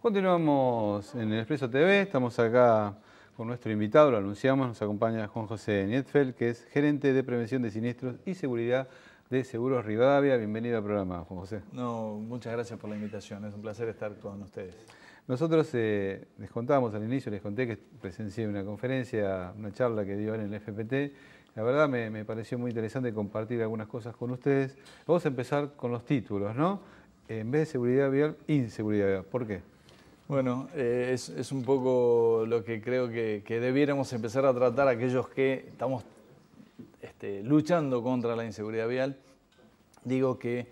Continuamos en el Expreso TV, estamos acá con nuestro invitado, lo anunciamos, nos acompaña Juan José Nietfeld, que es gerente de prevención de siniestros y seguridad de Seguros Rivadavia. Bienvenido al programa, Juan José. No, muchas gracias por la invitación, es un placer estar con ustedes. Nosotros les contábamos al inicio, les conté que presencié una conferencia, una charla que dio en el FPT. La verdad me pareció muy interesante compartir algunas cosas con ustedes. Vamos a empezar con los títulos, ¿no? En vez de seguridad vial, inseguridad vial. ¿Por qué? Bueno, es un poco lo que creo que debiéramos empezar a tratar aquellos que estamos luchando contra la inseguridad vial. Digo que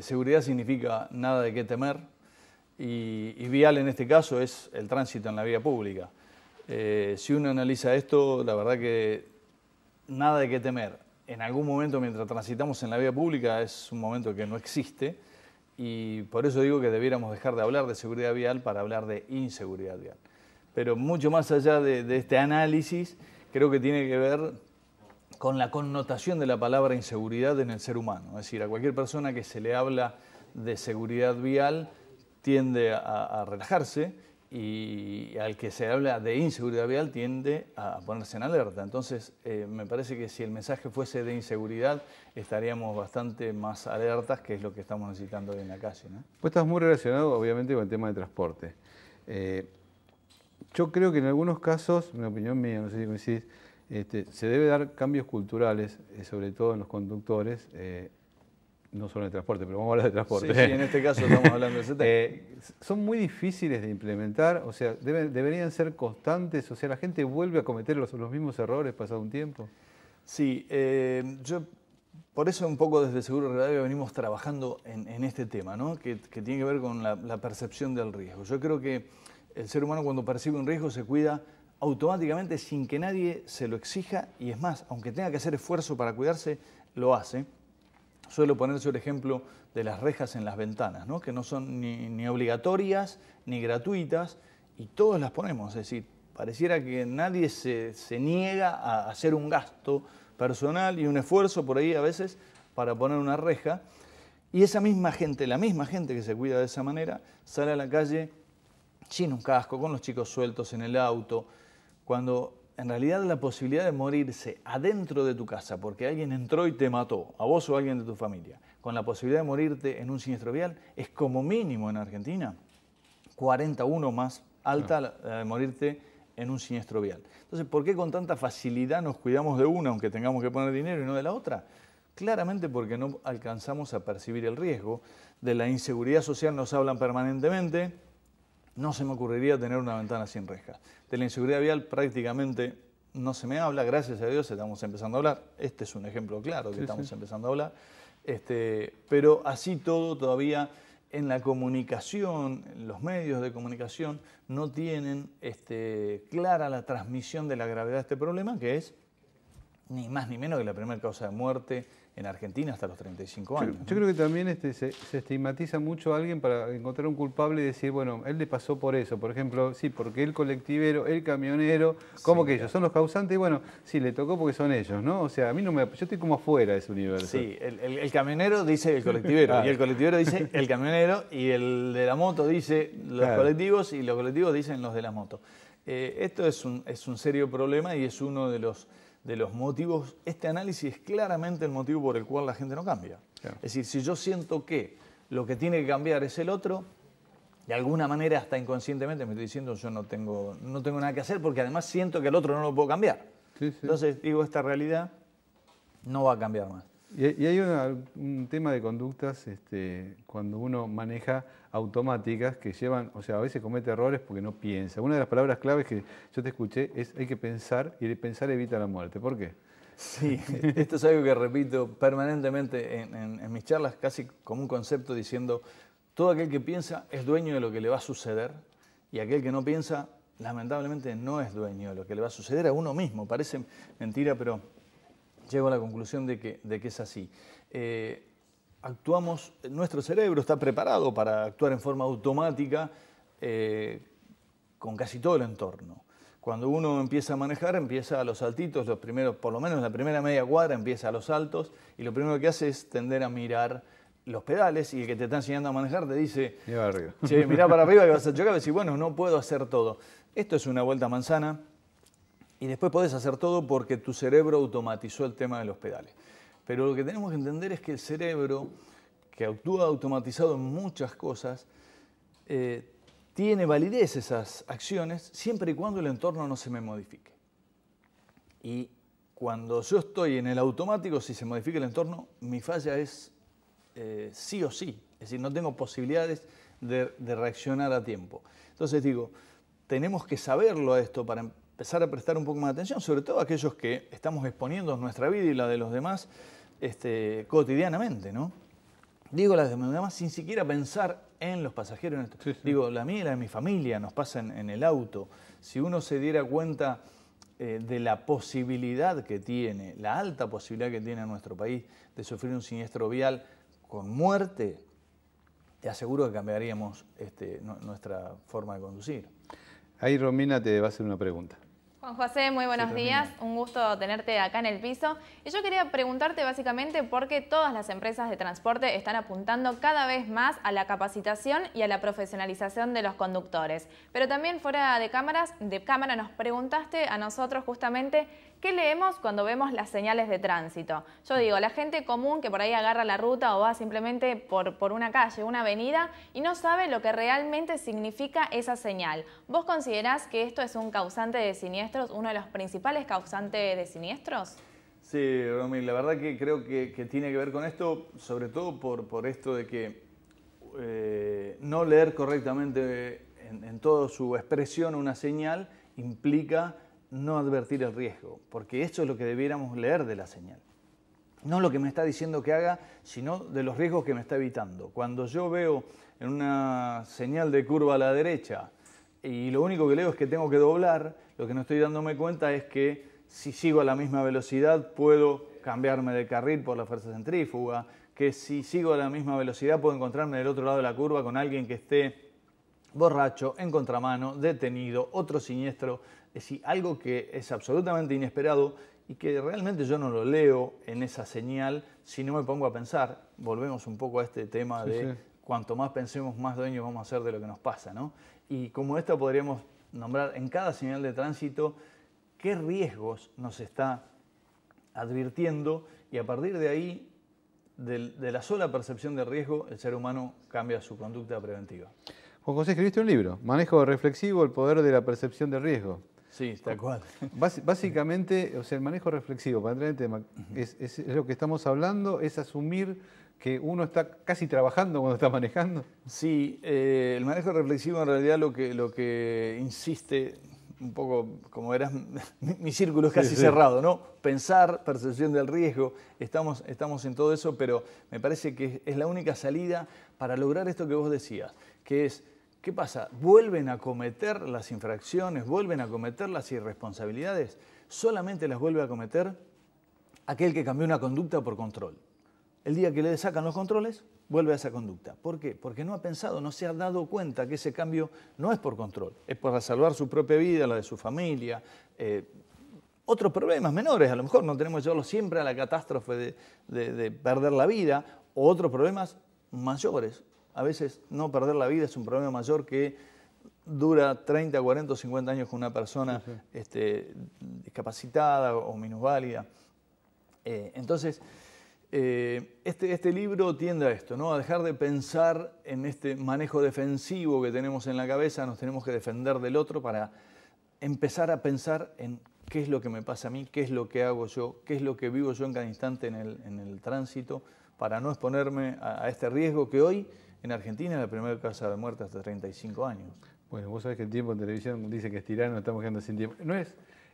seguridad significa nada de qué temer y vial en este caso es el tránsito en la vía pública. Si uno analiza esto, la verdad que nada de qué temer. En algún momento mientras transitamos en la vía pública es un momento que no existe. Y por eso digo que debiéramos dejar de hablar de seguridad vial para hablar de inseguridad vial. Pero mucho más allá de este análisis, creo que tiene que ver con la connotación de la palabra inseguridad en el ser humano. Es decir, a cualquier persona que se le habla de seguridad vial tiende a relajarse y al que se habla de inseguridad vial tiende a ponerse en alerta. Entonces, me parece que si el mensaje fuese de inseguridad, estaríamos bastante más alertas, que es lo que estamos necesitando hoy en la calle, ¿no? Pues estás muy relacionado, obviamente, con el tema de transporte. Yo creo que en algunos casos, una opinión mía, no sé si coincidís, se debe dar cambios culturales, sobre todo en los conductores, no solo en el transporte, pero vamos a hablar de transporte. Sí, en este caso estamos hablando de ese tema. Son muy difíciles de implementar, o sea, deberían ser constantes, o sea, la gente vuelve a cometer los mismos errores pasado un tiempo. Sí, yo por eso un poco desde Seguros Rivadavia venimos trabajando en este tema, ¿no? que tiene que ver con la percepción del riesgo. Yo creo que el ser humano cuando percibe un riesgo se cuida automáticamente sin que nadie se lo exija y es más, aunque tenga que hacer esfuerzo para cuidarse, lo hace. Suelo poner yo el ejemplo de las rejas en las ventanas, ¿no? Que no son ni obligatorias ni gratuitas y todos las ponemos. Es decir, pareciera que nadie se niega a hacer un gasto personal y un esfuerzo por ahí a veces para poner una reja. Y esa misma gente, la misma gente que se cuida de esa manera, sale a la calle sin un casco, con los chicos sueltos en el auto, cuando en realidad la posibilidad de morirse adentro de tu casa porque alguien entró y te mató, a vos o a alguien de tu familia, con la posibilidad de morirte en un siniestro vial, es como mínimo en Argentina 41 más alta la de morirte en un siniestro vial. Entonces, ¿por qué con tanta facilidad nos cuidamos de una, aunque tengamos que poner dinero, y no de la otra? Claramente porque no alcanzamos a percibir el riesgo. De la inseguridad social nos hablan permanentemente. No se me ocurriría tener una ventana sin rejas. De la inseguridad vial prácticamente no se me habla, gracias a Dios estamos empezando a hablar. Este es un ejemplo claro que estamos empezando a hablar. Pero así todo todavía en la comunicación, en los medios de comunicación, no tienen clara la transmisión de la gravedad de este problema, que es ni más ni menos que la primera causa de muerte en Argentina hasta los 35 años. Yo creo que también se estigmatiza mucho a alguien para encontrar un culpable y decir, bueno, él le pasó por eso. Por ejemplo, sí, porque el colectivero, el camionero, como que ellos son los causantes y bueno, sí, le tocó porque son ellos, ¿no? O sea, a mí no me... Yo estoy como afuera de ese universo. Sí, el camionero dice el colectivero y el colectivero dice el camionero y el de la moto dice los colectivos y los colectivos dicen los de la moto. Esto es un serio problema y es uno de los motivos. Este análisis es claramente el motivo por el cual la gente no cambia. Claro. Es decir, si yo siento que lo que tiene que cambiar es el otro, de alguna manera hasta inconscientemente me estoy diciendo yo no tengo nada que hacer porque además siento que el otro no lo puedo cambiar. Sí. Entonces digo, esta realidad no va a cambiar más. Y hay un tema de conductas cuando uno maneja automáticas que llevan, o sea, a veces comete errores porque no piensa. Una de las palabras claves que yo te escuché es hay que pensar y pensar evita la muerte. ¿Por qué? Sí, esto es algo que repito permanentemente en mis charlas, casi como un concepto diciendo todo aquel que piensa es dueño de lo que le va a suceder y aquel que no piensa, lamentablemente, no es dueño de lo que le va a suceder a uno mismo. Parece mentira, pero llego a la conclusión de que es así. Nuestro cerebro está preparado para actuar en forma automática con casi todo el entorno. Cuando uno empieza a manejar, empieza a los saltitos, los primeros, por lo menos la primera media cuadra empieza a los saltos, y lo primero que hace es tender a mirar los pedales, y el que te está enseñando a manejar te dice, mirá para arriba, che, mirá para arriba que vas a chocar, y decís, bueno, no puedo hacer todo. Esto es una vuelta a manzana, y después podés hacer todo porque tu cerebro automatizó el tema de los pedales. Pero lo que tenemos que entender es que el cerebro, que actúa automatizado en muchas cosas, tiene validez esas acciones siempre y cuando el entorno no se me modifique. Y cuando yo estoy en el automático, si se modifica el entorno, mi falla es sí o sí. Es decir, no tengo posibilidades de reaccionar a tiempo. Entonces digo, tenemos que saberlo a esto para empezar a prestar un poco más de atención, sobre todo aquellos que estamos exponiendo nuestra vida y la de los demás cotidianamente, ¿no? Digo la de los demás sin siquiera pensar en los pasajeros. En esto. Sí, sí. Digo, la mía y la de mi familia nos pasa en el auto. Si uno se diera cuenta de la posibilidad que tiene, la alta posibilidad que tiene en nuestro país de sufrir un siniestro vial con muerte, te aseguro que cambiaríamos nuestra forma de conducir. Ahí Romina te va a hacer una pregunta. Juan José, muy buenos días. Un gusto tenerte acá en el piso. Y yo quería preguntarte básicamente por qué todas las empresas de transporte están apuntando cada vez más a la capacitación y a la profesionalización de los conductores. Pero también fuera de cámara nos preguntaste a nosotros justamente qué leemos cuando vemos las señales de tránsito. Yo digo, la gente común que por ahí agarra la ruta o va simplemente por una calle, una avenida y no sabe lo que realmente significa esa señal. ¿Vos considerás que esto es un causante de siniestros, uno de los principales causantes de siniestros? Sí, Romy, la verdad que creo que tiene que ver con esto, sobre todo por esto de que no leer correctamente en toda su expresión una señal implica no advertir el riesgo, porque eso es lo que debiéramos leer de la señal. No lo que me está diciendo que haga, sino de los riesgos que me está evitando. Cuando yo veo en una señal de curva a la derecha y lo único que leo es que tengo que doblar, lo que no estoy dándome cuenta es que si sigo a la misma velocidad puedo cambiarme de carril por la fuerza centrífuga, que si sigo a la misma velocidad puedo encontrarme del otro lado de la curva con alguien que esté borracho, en contramano, detenido, otro siniestro. Es decir, algo que es absolutamente inesperado y que realmente yo no lo leo en esa señal si no me pongo a pensar. Volvemos un poco a este tema de cuanto más pensemos, más dueños vamos a ser de lo que nos pasa, ¿no? Y como esta podríamos nombrar en cada señal de tránsito qué riesgos nos está advirtiendo y a partir de ahí, de la sola percepción del riesgo, el ser humano cambia su conducta preventiva. Juan José, escribiste un libro, Manejo reflexivo, el poder de la percepción del riesgo. Sí, tal cual. Básicamente, o sea, el manejo reflexivo, para entrar en el tema, es lo que estamos hablando, es asumir que uno está casi trabajando cuando está manejando. Sí, el manejo reflexivo en realidad lo que insiste, un poco como verás, mi círculo es casi cerrado, ¿no? Pensar, percepción del riesgo, estamos en todo eso, pero me parece que es la única salida para lograr esto que vos decías, que es, ¿qué pasa? ¿Vuelven a cometer las infracciones? ¿Vuelven a cometer las irresponsabilidades? Solamente las vuelve a cometer aquel que cambió una conducta por control. El día que le sacan los controles, vuelve a esa conducta. ¿Por qué? Porque no ha pensado, no se ha dado cuenta que ese cambio no es por control, es para salvar su propia vida, la de su familia, otros problemas menores, a lo mejor no tenemos que llevarlo siempre a la catástrofe de perder la vida, o otros problemas mayores. A veces no perder la vida es un problema mayor que dura 30, 40 o 50 años con una persona discapacitada o minusválida. Entonces, este libro tiende a esto, ¿no? A dejar de pensar en este manejo defensivo que tenemos en la cabeza, nos tenemos que defender del otro para empezar a pensar en qué es lo que me pasa a mí, qué es lo que hago yo, qué es lo que vivo yo en cada instante en el tránsito, para no exponerme a este riesgo que hoy en Argentina es la primera causa de muerte hasta 35 años. Bueno, vos sabés que el tiempo en televisión dice que es tirano, estamos quedando sin tiempo.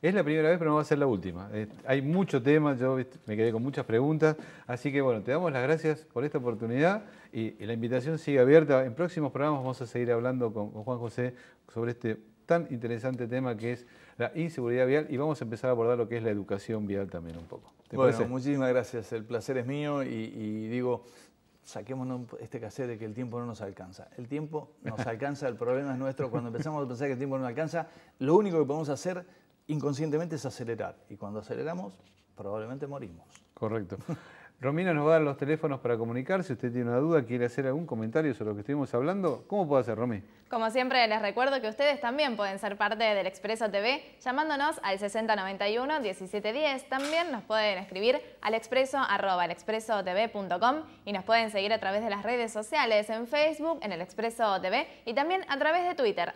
Es la primera vez, pero no va a ser la última. Hay mucho tema, yo me quedé con muchas preguntas, así que bueno, te damos las gracias por esta oportunidad y la invitación sigue abierta. En próximos programas vamos a seguir hablando con Juan José sobre este tan interesante tema que es la inseguridad vial y vamos a empezar a abordar lo que es la educación vial también un poco. Bueno, muchísimas gracias, el placer es mío y digo, saquémonos este cassette de que el tiempo no nos alcanza. El tiempo nos alcanza, el problema es nuestro. Cuando empezamos a pensar que el tiempo no nos alcanza, lo único que podemos hacer inconscientemente es acelerar. Y cuando aceleramos, probablemente morimos. Correcto. Romina nos va a dar los teléfonos para comunicar. Si usted tiene una duda, quiere hacer algún comentario sobre lo que estuvimos hablando, ¿cómo puede hacer, Romy? Como siempre, les recuerdo que ustedes también pueden ser parte del Expreso TV llamándonos al 6091-1710. También nos pueden escribir al expreso@elexpresotv.com y nos pueden seguir a través de las redes sociales, en Facebook, en el Expreso TV y también a través de Twitter,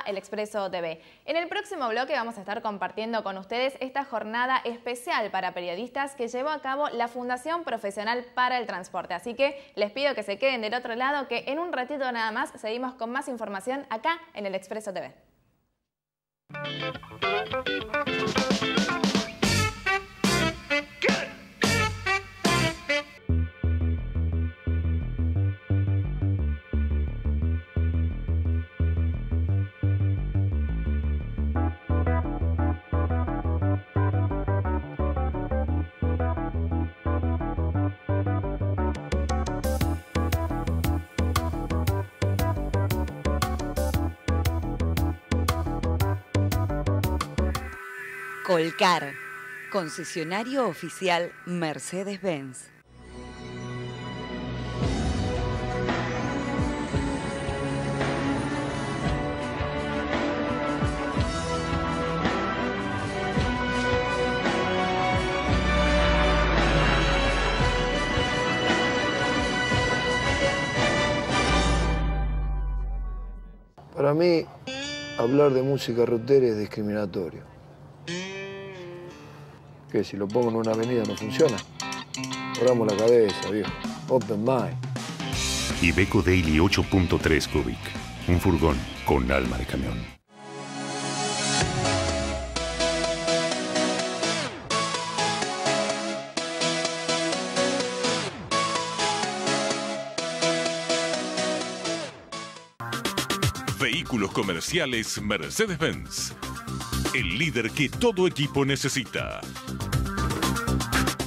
@elexpresotv. En el próximo bloque vamos a estar compartiendo con ustedes esta jornada especial para periodistas que llevó a cabo la Fundación Profesional para el Transporte. Así que les pido que se queden del otro lado, que en un ratito nada más seguimos con más información acá en el Expreso TV. Colcar, concesionario oficial Mercedes-Benz. Para mí, hablar de música rutera es discriminatorio. ¿Qué? Si lo pongo en una avenida no funciona. Corramos la cabeza, viejo. Open mind. Iveco Daily 8.3 Cubic. Un furgón con alma de camión. Vehículos comerciales Mercedes-Benz. El líder que todo equipo necesita.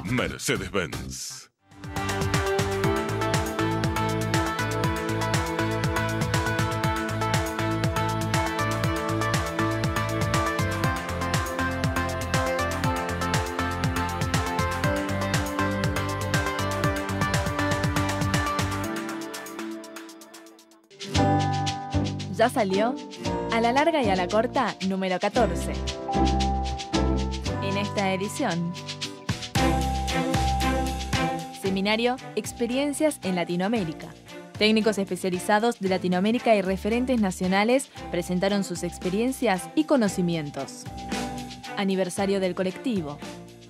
Mercedes-Benz. Ya salió A la Larga y a la Corta número 14. En esta edición, seminario Experiencias en Latinoamérica. Técnicos especializados de Latinoamérica y referentes nacionales presentaron sus experiencias y conocimientos. Aniversario del colectivo.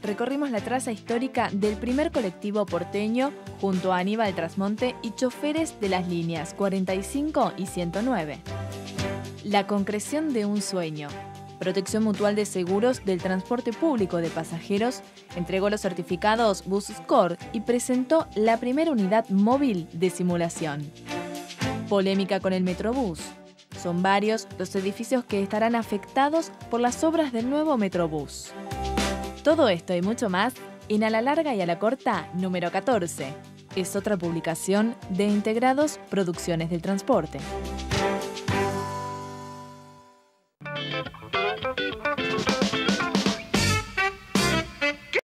Recorrimos la traza histórica del primer colectivo porteño junto a Aníbal Trasmonte y choferes de las líneas 45 y 109. La concreción de un sueño. Protección Mutual de Seguros del Transporte Público de Pasajeros entregó los certificados BusScore y presentó la primera unidad móvil de simulación. Polémica con el Metrobús. Son varios los edificios que estarán afectados por las obras del nuevo Metrobús. Todo esto y mucho más en A la Larga y a la Corta número 14. Es otra publicación de Integrados Producciones del Transporte.